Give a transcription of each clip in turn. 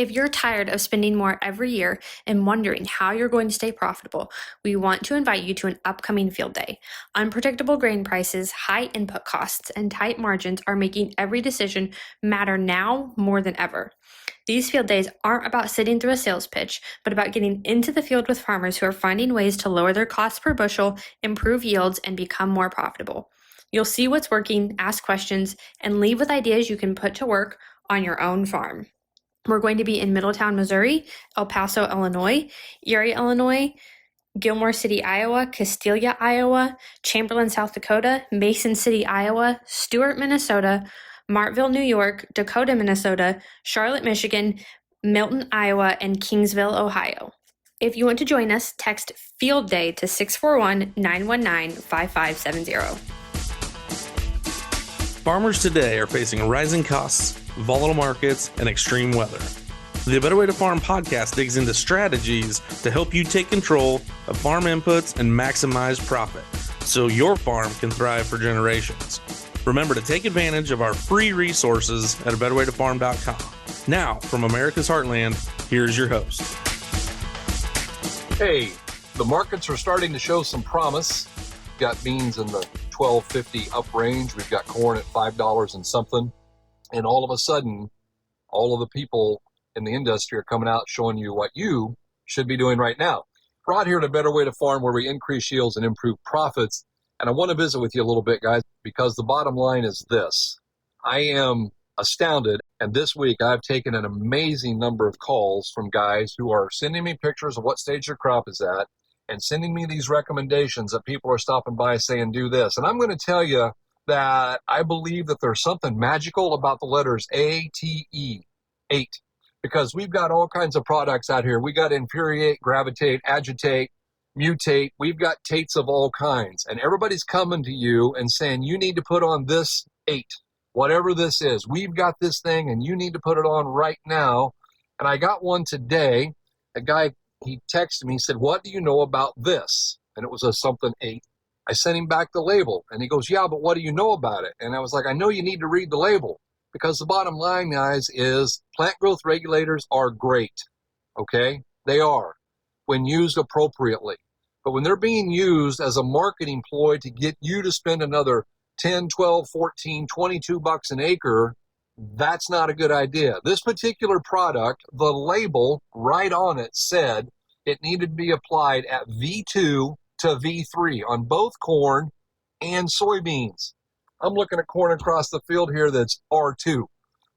If you're tired of spending more every year and wondering how you're going to stay profitable, we want to invite you to an upcoming field day. Unpredictable grain prices, high input costs, and tight margins are making every decision matter now more than ever. These field days aren't about sitting through a sales pitch, but about getting into the field with farmers who are finding ways to lower their costs per bushel, improve yields, and become more profitable. You'll see what's working, ask questions, and leave with ideas you can put to work on your own farm. We're going to be in Middletown, Missouri, El Paso, Illinois, Erie, Illinois, Gilmore City, Iowa, Castelia, Iowa, Chamberlain, South Dakota, Mason City, Iowa, Stuart, Minnesota, Martville, New York, Dakota, Minnesota, Charlotte, Michigan, Milton, Iowa, and Kingsville, Ohio. If you want to join us, text Field Day to 641-919-5570. Farmers today are facing rising costs, volatile markets, and extreme weather. The A Better Way to Farm podcast digs into strategies to help you take control of farm inputs and maximize profit so your farm can thrive for generations. Remember to take advantage of our free resources at abetterwaytofarm.com. Now, from America's Heartland, here's your host. Hey, the markets are starting to show some promise. Got beans in the $12.50 up range. We've got corn at $5 and something. And all of a sudden, all of the people in the industry are coming out showing you what you should be doing right now. We're out here at A Better Way to Farm where we increase yields and improve profits. And I want to visit with you a little bit, guys, because the bottom line is this. I am astounded, and this week I've taken an amazing number of calls from guys who are sending me pictures of what stage their crop is at and sending me these recommendations that people are stopping by saying, do this. And I'm going to tell you that I believe that there's something magical about the letters ATE, 8, because we've got all kinds of products out here. We got infuriate, gravitate, agitate, mutate. We've got tates of all kinds. And everybody's coming to you and saying, you need to put on this 8, whatever this is. We've got this thing and you need to put it on right now. And I got one today. A guy, he texted me, he said, what do you know about this? And it was a something 8. I sent him back the label, and he goes, yeah, but what do you know about it? And I was like, I know you need to read the label, because the bottom line, guys, is plant growth regulators are great, okay? They are, when used appropriately. But when they're being used as a marketing ploy to get you to spend another 10, 12, 14, 22 bucks an acre, that's not a good idea. This particular product, the label right on it said it needed to be applied at V2 to V3 on both corn and soybeans. I'm looking at corn across the field here that's R2.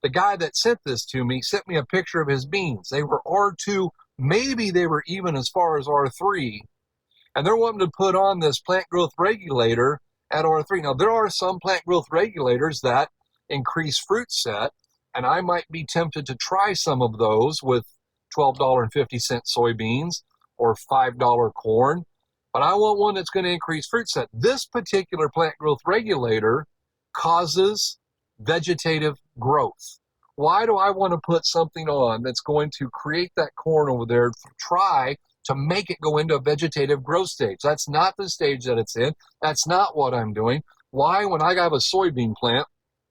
The guy that sent this to me sent me a picture of his beans. They were R2, maybe they were even as far as R3, and they're wanting to put on this plant growth regulator at R3. Now, there are some plant growth regulators that increase fruit set, and I might be tempted to try some of those with $12.50 soybeans or $5 corn. But I want one that's going to increase fruit set. This particular plant growth regulator causes vegetative growth. Why do I want to put something on that's going to create that corn over there, try to make it go into a vegetative growth stage? That's not the stage that it's in. That's not what I'm doing. Why, when I have a soybean plant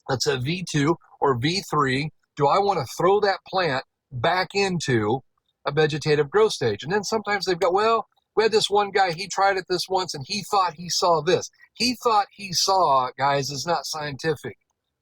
that's a V2 or V3, do I want to throw that plant back into a vegetative growth stage? And then sometimes they've got, well, we had this one guy, he tried it this once, and he thought he saw this. He thought he saw, guys, is not scientific.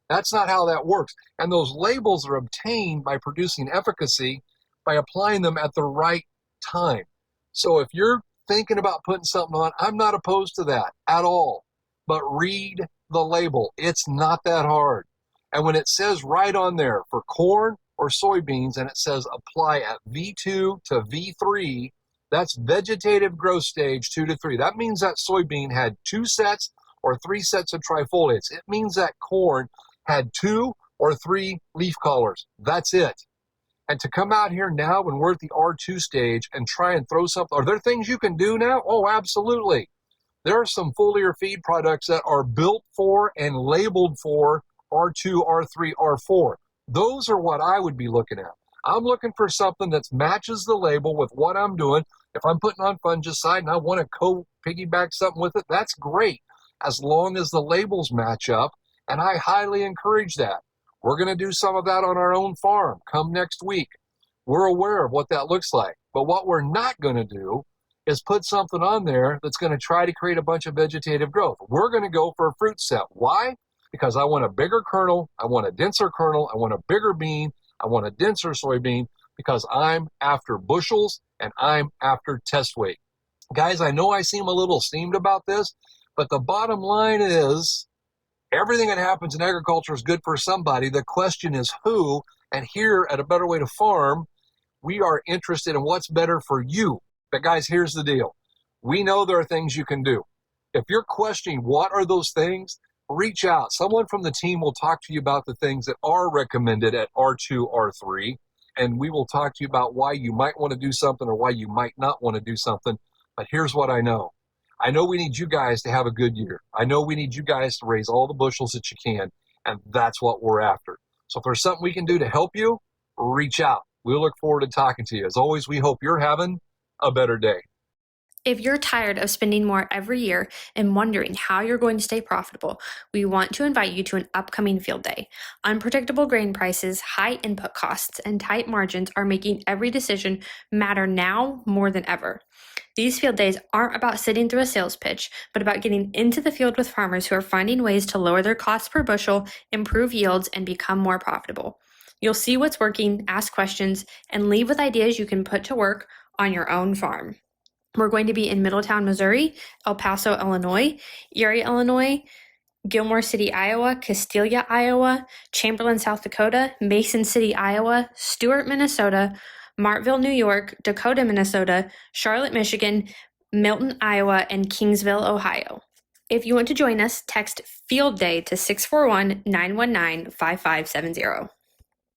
That's not how that works. And those labels are obtained by producing efficacy by applying them at the right time. So if you're thinking about putting something on, I'm not opposed to that at all. But read the label. It's not that hard. And when it says right on there for corn or soybeans, and it says apply at V2 to V3, that's vegetative growth stage 2 to 3. That means that soybean had 2 sets or 3 sets of trifoliates. It means that corn had 2 or 3 leaf collars. That's it. And to come out here now when we're at the R2 stage and try and throw something, are there things you can do now? Oh, absolutely. There are some foliar feed products that are built for and labeled for R2, R3, R4. Those are what I would be looking at. I'm looking for something that matches the label with what I'm doing. If I'm putting on fungicide and I want to piggyback something with it, that's great, as long as the labels match up, and I highly encourage that. We're going to do some of that on our own farm come next week. We're aware of what that looks like. But what we're not going to do is put something on there that's going to try to create a bunch of vegetative growth. We're going to go for a fruit set. Why? Because I want a bigger kernel, I want a denser kernel, I want a bigger bean, I want a denser soybean, because I'm after bushels and I'm after test weight. Guys, I know I seem a little steamed about this, but the bottom line is everything that happens in agriculture is good for somebody. The question is who, and here at A Better Way to Farm, we are interested in what's better for you. But guys, here's the deal. We know there are things you can do. If you're questioning what are those things, reach out. Someone from the team will talk to you about the things that are recommended at R2, R3, and we will talk to you about why you might want to do something or why you might not want to do something. But here's what I know. I know we need you guys to have a good year. I know we need you guys to raise all the bushels that you can, and that's what we're after. So if there's something we can do to help you, reach out. We'll look forward to talking to you. As always, we hope you're having a better day. If you're tired of spending more every year and wondering how you're going to stay profitable, we want to invite you to an upcoming field day. Unpredictable grain prices, high input costs, and tight margins are making every decision matter now more than ever. These field days aren't about sitting through a sales pitch, but about getting into the field with farmers who are finding ways to lower their costs per bushel, improve yields, and become more profitable. You'll see what's working, ask questions, and leave with ideas you can put to work on your own farm. We're going to be in Middletown, Missouri, El Paso, Illinois, Erie, Illinois, Gilmore City, Iowa, Castelia, Iowa, Chamberlain, South Dakota, Mason City, Iowa, Stuart, Minnesota, Martville, New York, Dakota, Minnesota, Charlotte, Michigan, Milton, Iowa, and Kingsville, Ohio. If you want to join us, text Field Day to 641-919-5570.